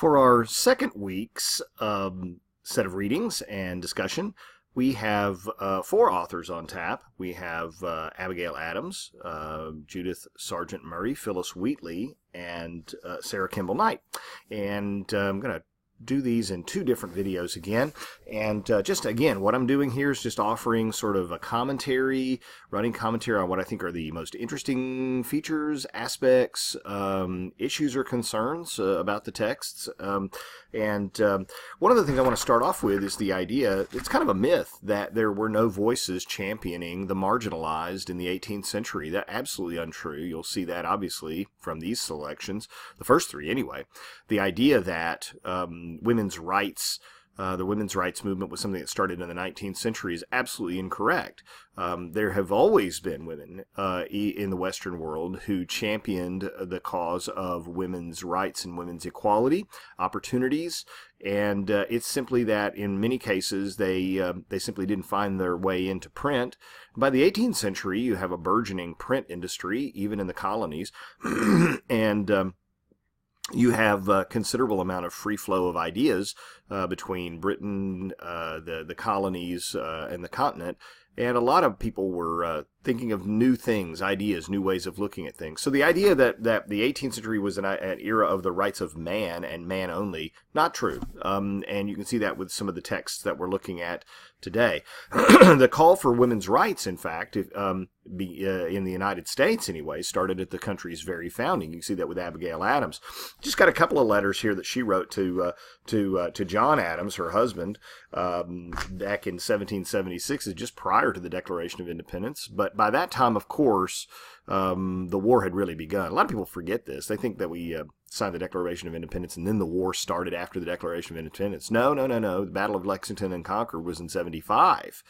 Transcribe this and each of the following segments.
For our second week's set of readings and discussion, we have four authors on tap. We have Abigail Adams, Judith Sargent Murray, Phyllis Wheatley, and Sarah Kimball Knight. And I'm going to do these in two different videos again. And just again, what I'm doing here is just offering sort of a commentary, running commentary on what I think are the most interesting features, aspects, issues or concerns about the texts. And one of the things I want to start off with is the idea, it's kind of a myth that there were no voices championing the marginalized in the 18th century. That's absolutely untrue. You'll see that obviously from these selections, the first three anyway. The idea that women's rights, the women's rights movement was something that started in the 19th century is absolutely incorrect. There have always been women in the Western world who championed the cause of women's rights and women's equality, opportunities, and it's simply that in many cases they simply didn't find their way into print. By the 18th century, you have a burgeoning print industry, even in the colonies, and you have a considerable amount of free flow of ideas between Britain, the colonies, and the continent. And a lot of people were thinking of new things, ideas, new ways of looking at things. So the idea that the 18th century was an era of the rights of man and man only, not true. And you can see that with some of the texts that we're looking at today. The call for women's rights, in fact, in the United States anyway, started at the country's very founding. You can see that with Abigail Adams. Just got a couple of letters here that she wrote to John Adams, her husband, back in 1776, just prior to the Declaration of Independence. But by that time, of course, the war had really begun. A lot of people forget this. They think that we signed the Declaration of Independence and then the war started after the Declaration of Independence. No. The Battle of Lexington and Concord was in 75,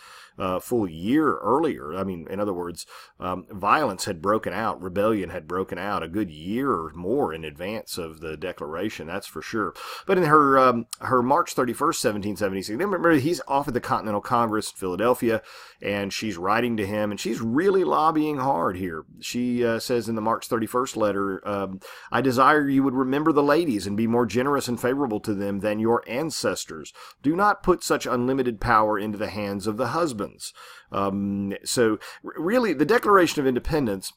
full year earlier. I mean, in other words, violence had broken out, rebellion had broken out a good year or more in advance of the Declaration, that's for sure. But in her March 31st, 1776, remember, he's off at the Continental Congress in Philadelphia, and she's writing to him, and she's really lobbying hard here. She says in the March 31st letter, I desire you would remember the ladies and be more generous and favorable to them than your ancestors. Do not put such unlimited power into the hands of the husbands. So really, the Declaration of Independence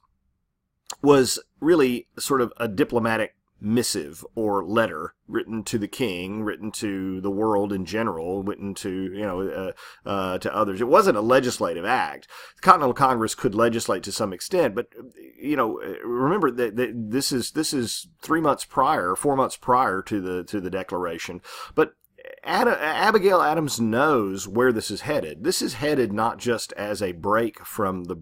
was really sort of a diplomatic missive or letter written to the king, written to the world in general, written to to others. It wasn't a legislative act. The Continental Congress could legislate to some extent, but remember that this is 4 months prior to the Declaration. But Abigail Adams knows where this is headed. This is headed not just as a break from the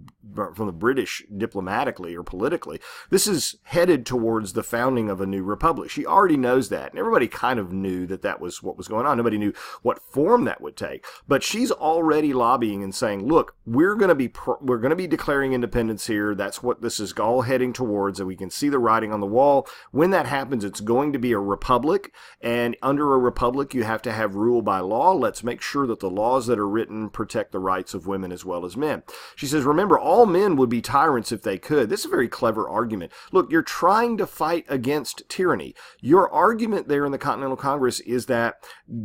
British diplomatically or politically. This is headed towards the founding of a new republic. She already knows that, and everybody kind of knew that was what was going on. Nobody knew what form that would take, but she's already lobbying and saying, "Look, we're going to be declaring independence here. That's what this is all heading towards, and we can see the writing on the wall. When that happens, it's going to be a republic, and under a republic, you have to have rule by law. Let's make sure that the laws that are written protect the rights of women as well as men." She says, remember, all men would be tyrants if they could. This is a very clever argument. Look, you're trying to fight against tyranny. Your argument there in the Continental Congress is that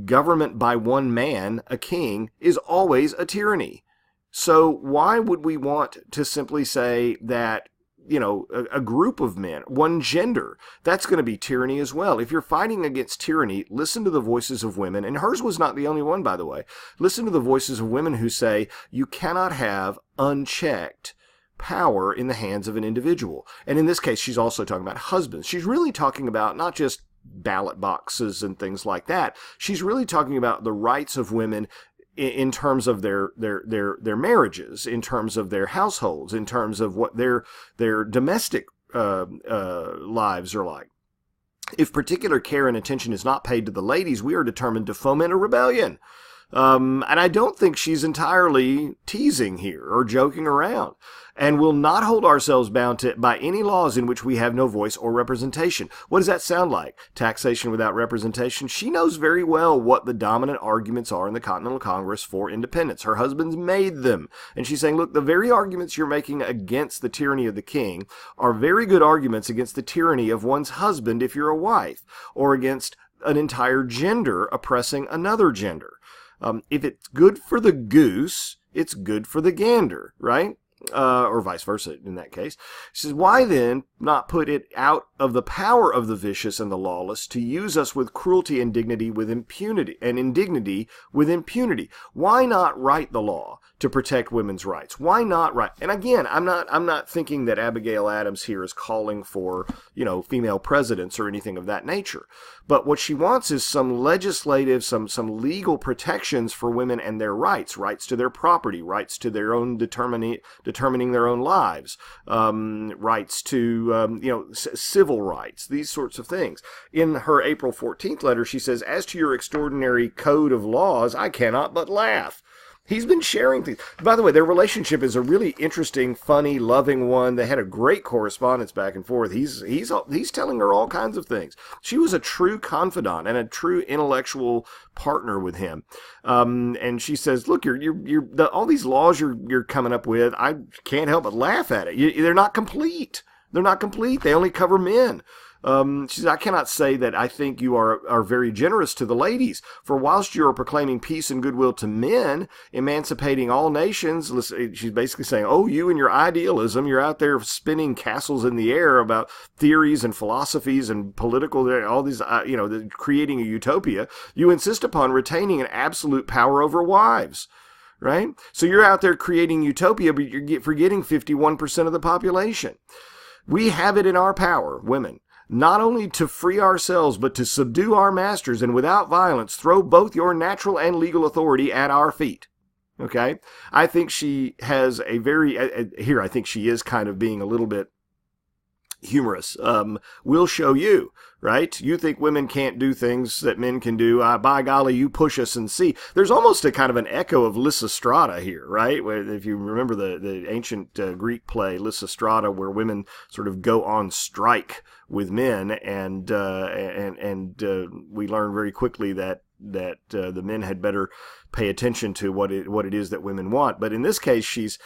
government by one man, a king, is always a tyranny. So why would we want to simply say that a group of men, one gender, that's going to be tyranny as well? If you're fighting against tyranny, listen to the voices of women, and hers was not the only one, by the way. Listen to the voices of women who say you cannot have unchecked power in the hands of an individual. And in this case, she's also talking about husbands. She's really talking about not just ballot boxes and things like that. She's really talking about the rights of women in terms of their marriages, in terms of their households, in terms of what their domestic lives are like. If particular care and attention is not paid to the ladies, we are determined to foment a rebellion. And I don't think she's entirely teasing here or joking around. And will not hold ourselves bound by any laws in which we have no voice or representation. What does that sound like? Taxation without representation? She knows very well what the dominant arguments are in the Continental Congress for independence. Her husband's made them. And she's saying, look, the very arguments you're making against the tyranny of the king are very good arguments against the tyranny of one's husband if you're a wife, or against an entire gender oppressing another gender. If it's good for the goose, it's good for the gander, right? Or vice versa in that case. She says, why then not put it out of the power of the vicious and the lawless to use us with cruelty and dignity with impunity and indignity with impunity? Why not write the law to protect women's rights? Why not write? And again, I'm not thinking that Abigail Adams here is calling for, female presidents or anything of that nature. But what she wants is some legislative, some legal protections for women and their rights to their property, rights to their own determining their own lives, rights to, civil rights, these sorts of things. In her April 14th letter, she says, as to your extraordinary code of laws, I cannot but laugh. He's been sharing things. By the way, their relationship is a really interesting, funny, loving one. They had a great correspondence back and forth. He's telling her all kinds of things. She was a true confidant and a true intellectual partner with him. And she says, "Look, all these laws you're coming up with, I can't help but laugh at it. They're not complete. They're not complete. They only cover men." She says, I cannot say that I think you are very generous to the ladies, for whilst you are proclaiming peace and goodwill to men, emancipating all nations, she's basically saying, you and your idealism, you're out there spinning castles in the air about theories and philosophies and political, all these, creating a utopia. You insist upon retaining an absolute power over wives. Right? So you're out there creating utopia, but you're forgetting 51% of the population. We have it in our power, women, not only to free ourselves, but to subdue our masters, and without violence throw both your natural and legal authority at our feet. Okay? I think she has a here I think she is kind of being a little bit humorous. We'll show you, right? You think women can't do things that men can do. By golly, you push us and see. There's almost a kind of an echo of Lysistrata here, right? Where, if you remember the ancient Greek play Lysistrata, where women sort of go on strike with men, and we learn very quickly that the men had better pay attention to what it is that women want. But in this case, she's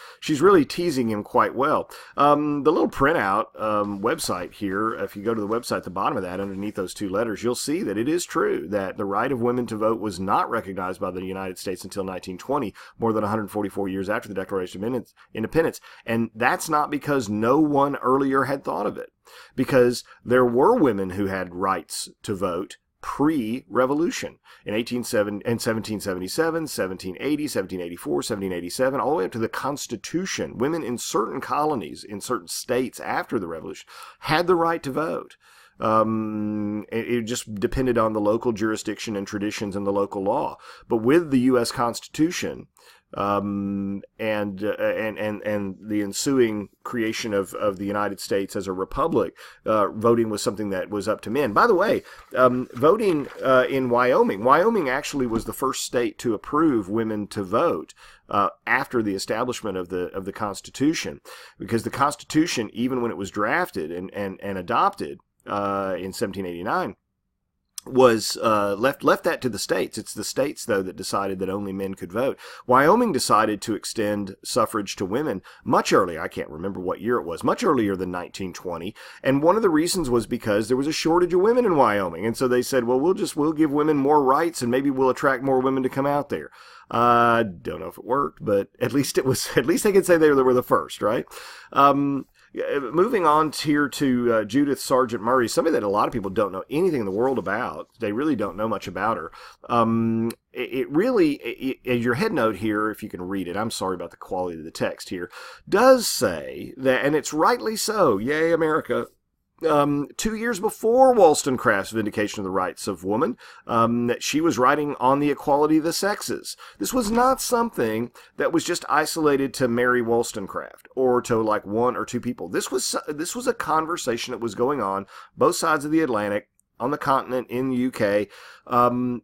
really teasing him quite well. The little printout website here, if you go to the website at the bottom of that, underneath those two letters, you'll see that it is true that the right of women to vote was not recognized by the United States until 1920, more than 144 years after the Declaration of Independence. And that's not because no one earlier had thought of it, because there were women who had rights to vote pre-revolution in 1777, 1780, 1784, 1787, all the way up to the Constitution. Women in certain colonies, in certain states after the revolution, had the right to vote. It just depended on the local jurisdiction and traditions and the local law. But with the U.S. Constitution, and the ensuing creation of the United States as a republic, voting was something that was up to men. By the way, voting in Wyoming actually was the first state to approve women to vote after the establishment of the Constitution, because the Constitution, even when it was drafted and adopted in 1789, was left that to the states. It's the states, though, that decided that only men could vote. Wyoming decided to extend suffrage to women much earlier. I can't remember what year it was, much earlier than 1920. And one of the reasons was because there was a shortage of women in Wyoming. And so they said, well, we'll give women more rights, and maybe we'll attract more women to come out there. I don't know if it worked, but at least they could say they were the first, right? Moving on here to Judith Sargent Murray, somebody that a lot of people don't know anything in the world about. They really don't know much about her. Your head note here, if you can read it, I'm sorry about the quality of the text here, does say that, and it's rightly so, yay America, 2 years before Wollstonecraft's Vindication of the Rights of Woman, she was writing on the equality of the sexes. This was not something that was just isolated to Mary Wollstonecraft or to like one or two people. This was a conversation that was going on both sides of the Atlantic, on the continent, in the UK,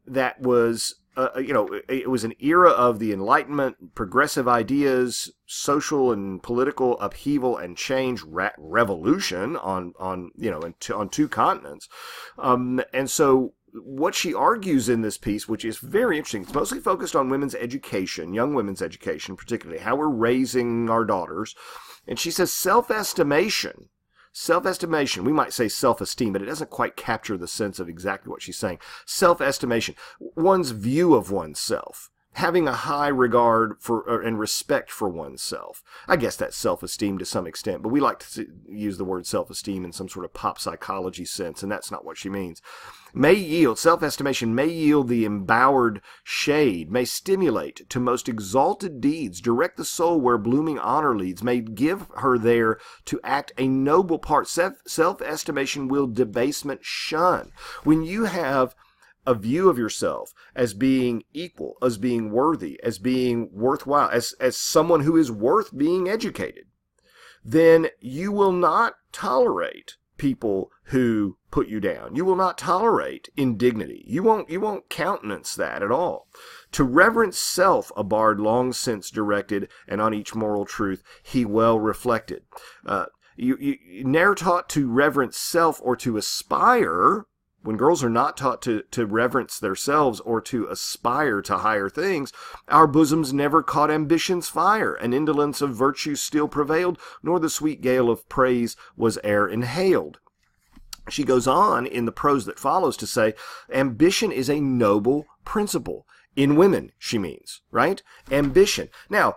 that was it was an era of the Enlightenment, progressive ideas, social and political upheaval and change, revolution on two continents, and so what she argues in this piece, which is very interesting, it's mostly focused on women's education, young women's education, particularly how we're raising our daughters, and she says self-estimation Self-estimation, we might say self-esteem, but it doesn't quite capture the sense of exactly what she's saying. Self-estimation, one's view of oneself. Having a high regard for and respect for oneself. I guess that's self-esteem to some extent, but we like to use the word self-esteem in some sort of pop psychology sense, and that's not what she means. May yield, self-estimation may yield the embowered shade, may stimulate to most exalted deeds, direct the soul where blooming honor leads, may give her there to act a noble part. Self-estimation will debasement shun. When you have a view of yourself as being equal, as being worthy, as being worthwhile, as someone who is worth being educated, then you will not tolerate people who put you down. You will not tolerate indignity. You won't countenance that at all. To reverence self, a bard long since directed, and on each moral truth he well reflected. You ne'er taught to reverence self or to aspire. When girls are not taught to reverence themselves or to aspire to higher things, our bosoms never caught ambition's fire, and indolence of virtue still prevailed, nor the sweet gale of praise was e'er inhaled. She goes on in the prose that follows to say, ambition is a noble principle. In women, she means, right? Ambition. Now,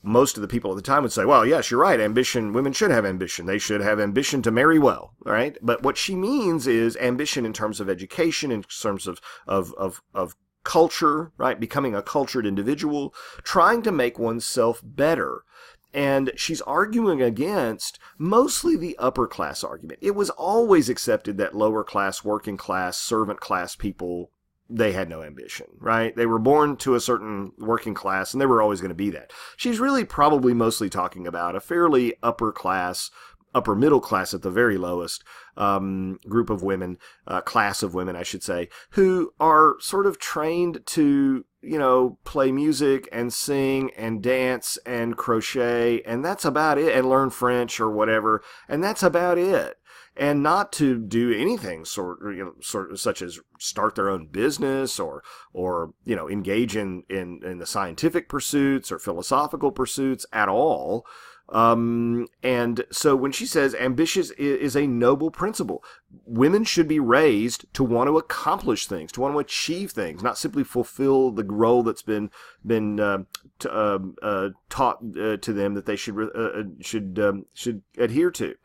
most of the people at the time would say, well, yes, you're right. Ambition, women should have ambition. They should have ambition to marry well, right? But what she means is ambition in terms of education, in terms of culture, right? Becoming a cultured individual, trying to make oneself better. And she's arguing against mostly the upper class argument. It was always accepted that lower class, working class, servant class people, they had no ambition, right? They were born to a certain working class, and they were always going to be that. She's really probably mostly talking about a fairly upper class, upper middle class at the very lowest, group of women, class of women, I should say, who are sort of trained to, play music and sing and dance and crochet, and that's about it, and learn French or whatever, and that's about it. And not to do anything such as start their own business or engage in the scientific pursuits or philosophical pursuits at all. And so when she says ambitious is a noble principle, women should be raised to want to accomplish things, to want to achieve things, not simply fulfill the role that's been taught to them that they should adhere to.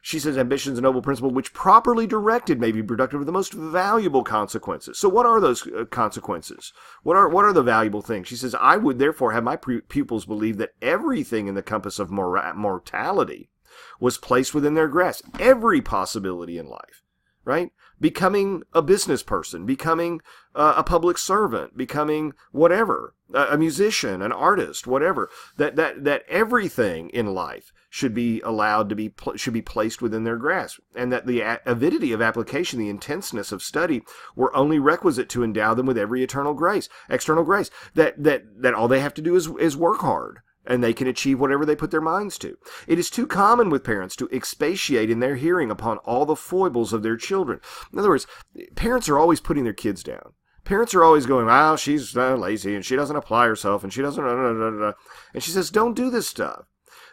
She says ambition is a noble principle which properly directed may be productive of the most valuable consequences. So what are those consequences? What are the valuable things? She says, I would therefore have my pupils believe that everything in the compass of mortality was placed within their grasp. Every possibility in life, right? Becoming a business person, becoming a public servant, becoming whatever, a musician, an artist, whatever. That everything in life should be allowed to should be placed within their grasp, and that the avidity of application, the intenseness of study, were only requisite to endow them with every external grace. That all they have to do is work hard, and they can achieve whatever they put their minds to. It is too common with parents to expatiate in their hearing upon all the foibles of their children. In other words, parents are always putting their kids down. Parents are always going, well, she's lazy, and she doesn't apply herself, and she doesn't, and she says, don't do this stuff.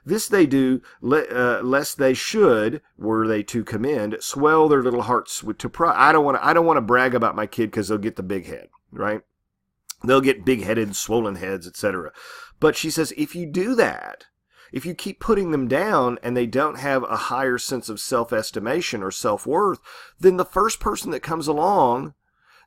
This they do, lest they should, were they to commend, swell their little hearts to pride. I don't want to brag about my kid because they'll get the big head, right? They'll get big-headed, swollen heads, etc. But she says, if you do that, if you keep putting them down and they don't have a higher sense of self-estimation or self-worth, then the first person that comes along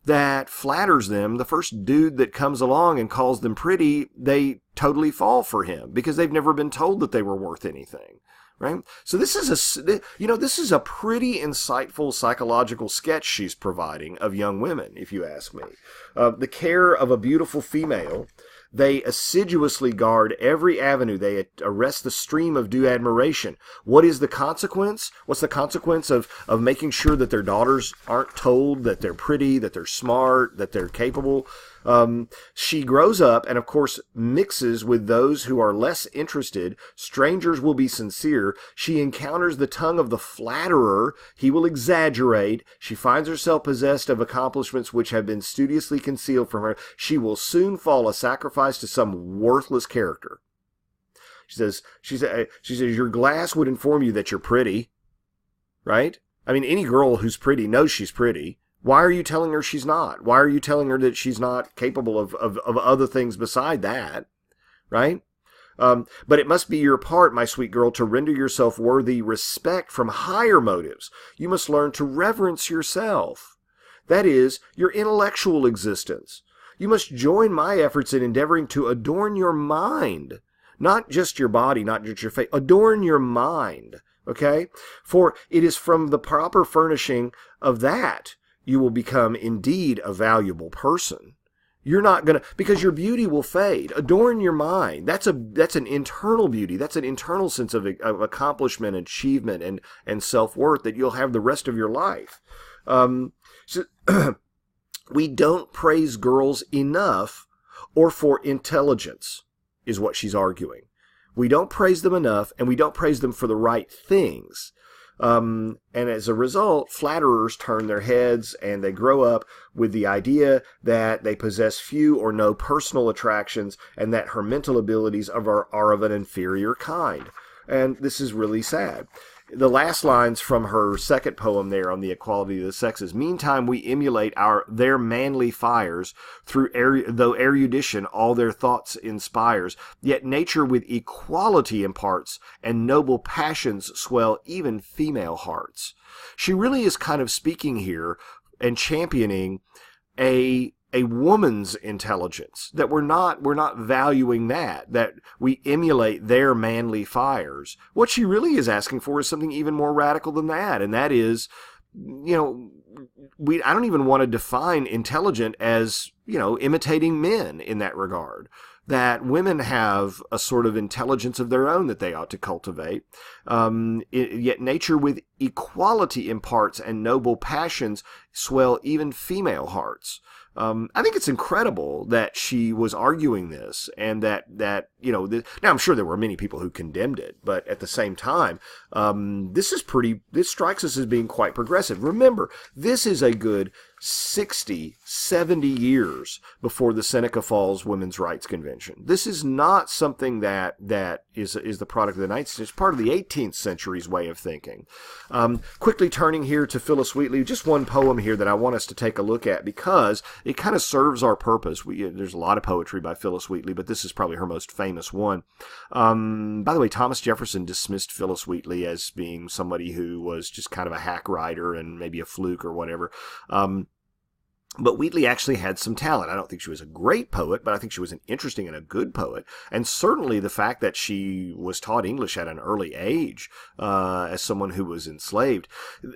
that flatters them, the first dude that comes along and calls them pretty, they totally fall for him because they've never been told that they were worth anything, right? So this is a pretty insightful psychological sketch she's providing of young women, if you ask me. The care of a beautiful female. They assiduously guard every avenue. They arrest the stream of due admiration. What is the consequence? What's the consequence of making sure that their daughters aren't told that they're pretty, that they're smart, that they're capable? She grows up and, of course, mixes with those who are less interested. Strangers will be sincere. She encounters the tongue of the flatterer. He will exaggerate. She finds herself possessed of accomplishments which have been studiously concealed from her. She will soon fall a sacrifice to some worthless character. She says, your glass would inform you that you're pretty, right? I mean, any girl who's pretty knows she's pretty. Why are you telling her she's not? Why are you telling her that she's not capable of other things beside that, right? But it must be your part, my sweet girl, to render yourself worthy respect from higher motives. You must learn to reverence yourself. That is, your intellectual existence. You must join my efforts in endeavoring to adorn your mind. Not just your body, not just your face. Adorn your mind, okay? For it is from the proper furnishing of that you will become indeed a valuable person. You're not going to, because your beauty will fade. Adorn your mind. That's an internal beauty. That's an internal sense of accomplishment, achievement, and self-worth that you'll have the rest of your life. We don't praise girls enough or for intelligence, is what she's arguing. We don't praise them enough, and we don't praise them for the right things. And as a result, flatterers turn their heads and they grow up with the idea that they possess few or no personal attractions and that her mental abilities are of an inferior kind. And this is really sad. The last lines from her second poem there on the equality of the sexes. Meantime, we emulate their manly fires, though erudition all their thoughts inspires. Yet nature with equality imparts, and noble passions swell even female hearts. She really is kind of speaking here and championing a woman's intelligence, that we're not valuing that we emulate their manly fires. What she really is asking for is something even more radical than that, and that is, I don't even want to define intelligent as, imitating men in that regard. That women have a sort of intelligence of their own that they ought to cultivate. Yet nature with equality imparts, and noble passions swell even female hearts. I think it's incredible that she was arguing this, and that now I'm sure there were many people who condemned it, but at the same time, this strikes us as being quite progressive. Remember, this is a good 60, 70 years before the Seneca Falls Women's Rights Convention. This is not something that is the product of the 19th century. It's part of the 18th century's way of thinking. Quickly turning here to Phillis Wheatley, just one poem here that I want us to take a look at because it kind of serves our purpose. There's a lot of poetry by Phillis Wheatley, but this is probably her most famous one. By the way, Thomas Jefferson dismissed Phillis Wheatley as being somebody who was just kind of a hack writer and maybe a fluke or whatever. But Wheatley actually had some talent. I don't think she was a great poet, but I think she was an interesting and a good poet. And certainly the fact that she was taught English at an early age as someone who was enslaved.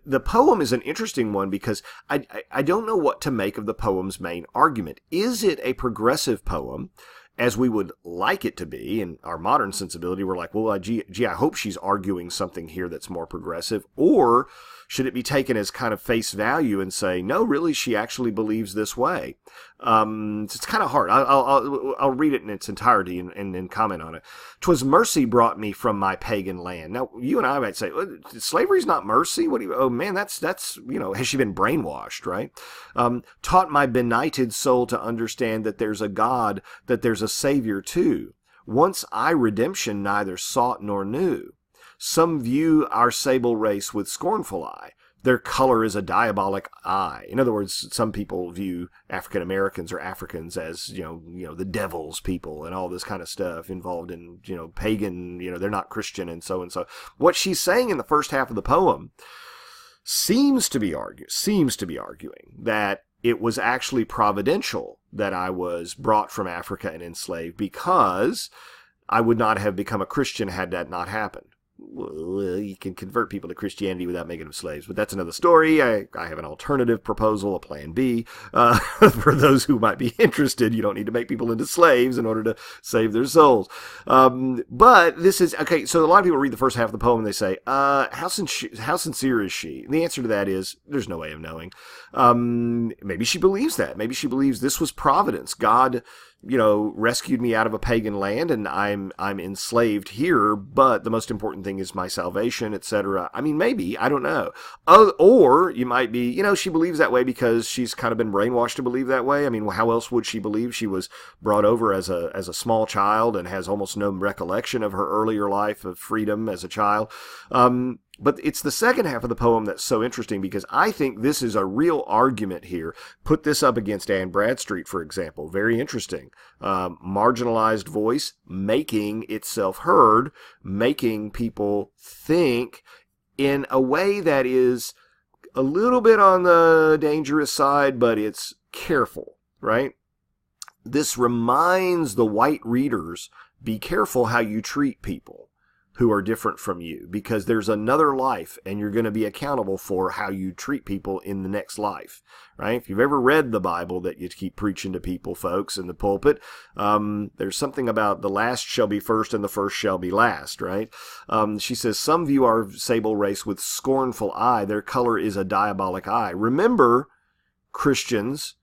The poem is an interesting one because I don't know what to make of the poem's main argument. Is it a progressive poem, as we would like it to be? In our modern sensibility, we're like, well, gee, I hope she's arguing something here that's more progressive. Or should it be taken as kind of face value and say, no, really, she actually believes this way? It's kind of hard. I'll read it in its entirety and comment on it. "'Twas mercy brought me from my pagan land." Now, you and I might say, slavery's not mercy. What do you? Oh man, that's has she been brainwashed, right? "Taught my benighted soul to understand that there's a God, that there's a Savior too. Once I redemption neither sought nor knew. Some view our sable race with scornful eye. Their color is a diabolic eye." In other words, some people view African Americans or Africans as, the devil's people and all this kind of stuff involved in, pagan, they're not Christian and so and so. What she's saying in the first half of the poem seems to be arguing that it was actually providential that I was brought from Africa and enslaved, because I would not have become a Christian had that not happened. Well, you can convert people to Christianity without making them slaves, but that's another story. I have an alternative proposal, a plan B, for those who might be interested. You don't need to make people into slaves in order to save their souls. But this is, okay, so a lot of people read the first half of the poem and they say, how sincere is she? And the answer to that is, there's no way of knowing. Maybe she believes that. Maybe she believes this was providence. God rescued me out of a pagan land, and I'm enslaved here, but the most important thing is my salvation, etc. I mean, maybe, I don't know. Or you might be, she believes that way because she's kind of been brainwashed to believe that way. I mean, how else would she believe? She was brought over as a small child and has almost no recollection of her earlier life of freedom as a child. But it's the second half of the poem that's so interesting, because I think this is a real argument here. Put this up against Anne Bradstreet, for example. Very interesting. Marginalized voice, making itself heard, making people think in a way that is a little bit on the dangerous side, but it's careful, right? This reminds the white readers, be careful how you treat people who are different from you, because there's another life and you're going to be accountable for how you treat people in the next life, right? If you've ever read the Bible that you keep preaching to people, folks, in the pulpit, there's something about the last shall be first and the first shall be last, right? She says, some view our sable race with scornful eye. Their color is a diabolic eye. Remember, Christians,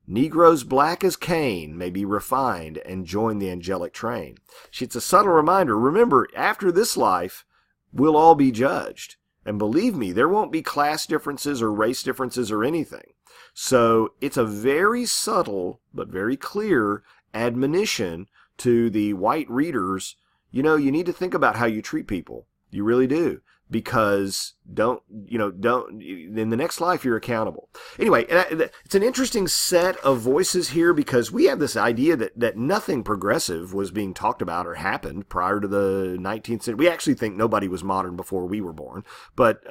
Negroes black as Cain may be refined and join the angelic train. It's a subtle reminder. Remember, after this life, we'll all be judged. And believe me, there won't be class differences or race differences or anything. So it's a very subtle but very clear admonition to the white readers. You need to think about how you treat people. You really do. Because in the next life, you're accountable. Anyway, it's an interesting set of voices here, because we have this idea that nothing progressive was being talked about or happened prior to the 19th century. We actually think nobody was modern before we were born, but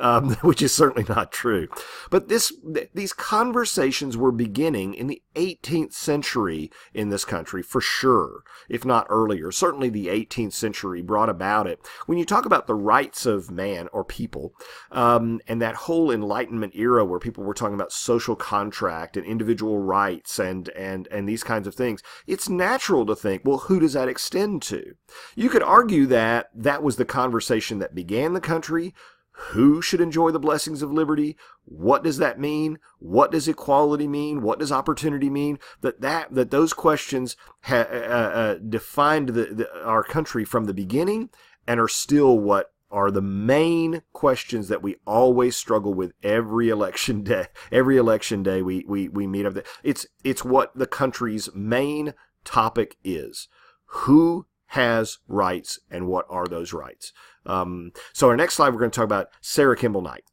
which is certainly not true. But these conversations were beginning in the 18th century in this country, for sure, if not earlier. Certainly the 18th century brought about it. When you talk about the rights of man or people, and that whole Enlightenment era where people were talking about social contract and individual rights and these kinds of things, it's natural to think, well, who does that extend to? You could argue that that was the conversation that began the country. Who should enjoy the blessings of liberty? What does that mean? What does equality mean? What does opportunity mean? That those questions defined our country from the beginning, and are still what are the main questions that we always struggle with every election day. Every election day we meet up. It's what the country's main topic is. Who has rights, and what are those rights? So our next slide, we're going to talk about Sarah Kimball Knight.